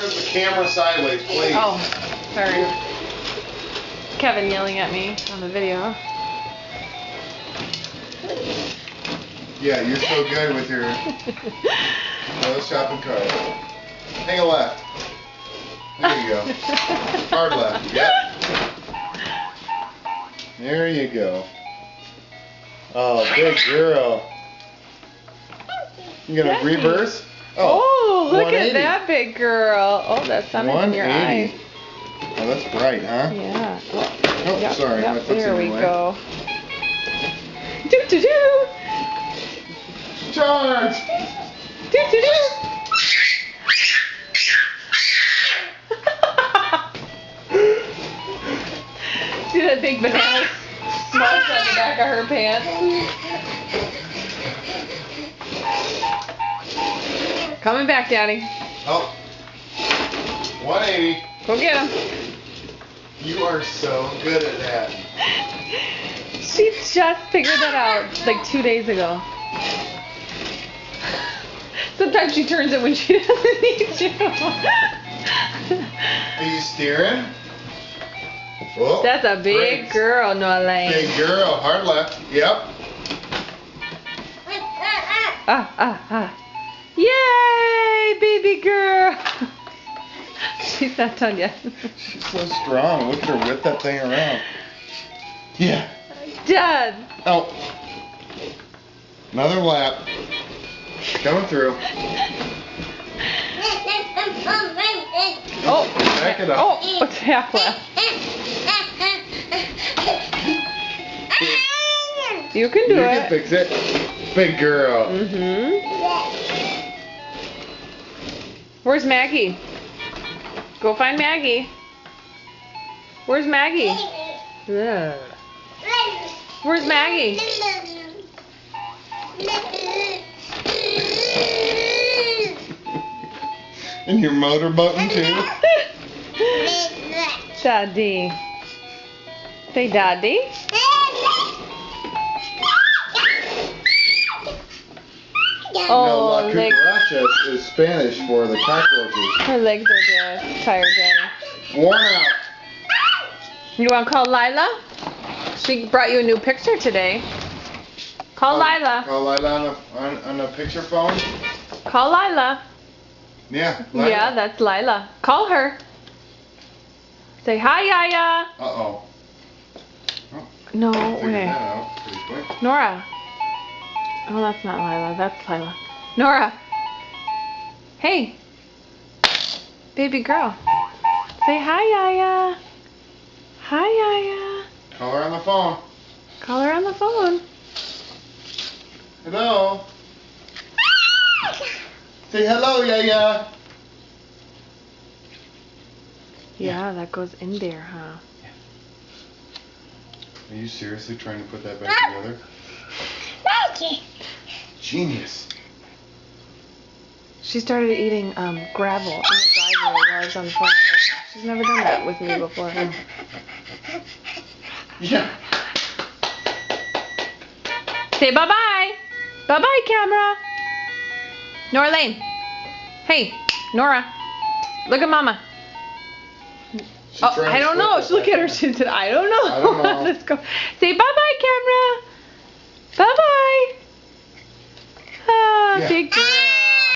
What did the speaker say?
the camera sideways, please. Oh, sorry. Kevin yelling at me on the video. Yeah, you're so good with your shopping cart. Hang a left. There you go. Hard left. Yep. There you go. Oh, big girl. You gonna reverse? Oh, look 180. at that big girl. Oh, that's something in your eye. Oh, that's bright, huh? Yeah. Oh, Yep, sorry. yep, My foot's there in we the way. go. Do-do-do. Charge! Do-do-do. See that big banana smudge on the back of her pants? Coming back, Daddy. Oh. 180. Go get him. You are so good at that. She just figured that out like 2 days ago. Sometimes she turns it when she doesn't need to. Are you steering? Oh, That's a big brakes. girl, Norlane. Big girl. Hard left. Yep. Ah. Yay, baby girl. She's not done yet. She's so strong. Look at her whip that thing around. Yeah. Done. Oh. Another lap. Coming through. Oh. Back it up. Oh, what's half left? You can do You it. can fix it. Big girl. Where's Maggie? Go find Maggie. Where's Maggie? Yeah. Where's Maggie? And your motor button too. Daddy. Say Daddy. No, Oh, La leg, cucaracha is Spanish for the cockroaches. her legs are dead. Tired, Daddy. Worn out. You want to call Lila? She brought you a new picture today. Call Lila. Call Lila on a picture phone? Call Lila. Yeah. Lila. Yeah, that's Lila. Call her. Say hi, Yaya. Uh-oh. No, Figured wait. that out pretty quick. Nora. Oh, that's not Lila. That's Lila. Nora. Hey. Baby girl. Say hi, Yaya. Hi, Yaya. Call her on the phone. Call her on the phone. Hello. Say hello, Yaya. Yeah, that goes in there, huh? Are you seriously trying to put that back together? Genius. She started eating gravel in the driveway while I was on the phone. She's never done that with me before. Yeah. Say bye-bye. Bye-bye, camera. Norlane. Hey, Nora. Look at Mama. She's Oh, trying I to don't flip know. it Look back at her. in. She said, I don't know. I don't know. Let's go. Say bye-bye, camera. Bye-bye. Ah, Yeah. big girl.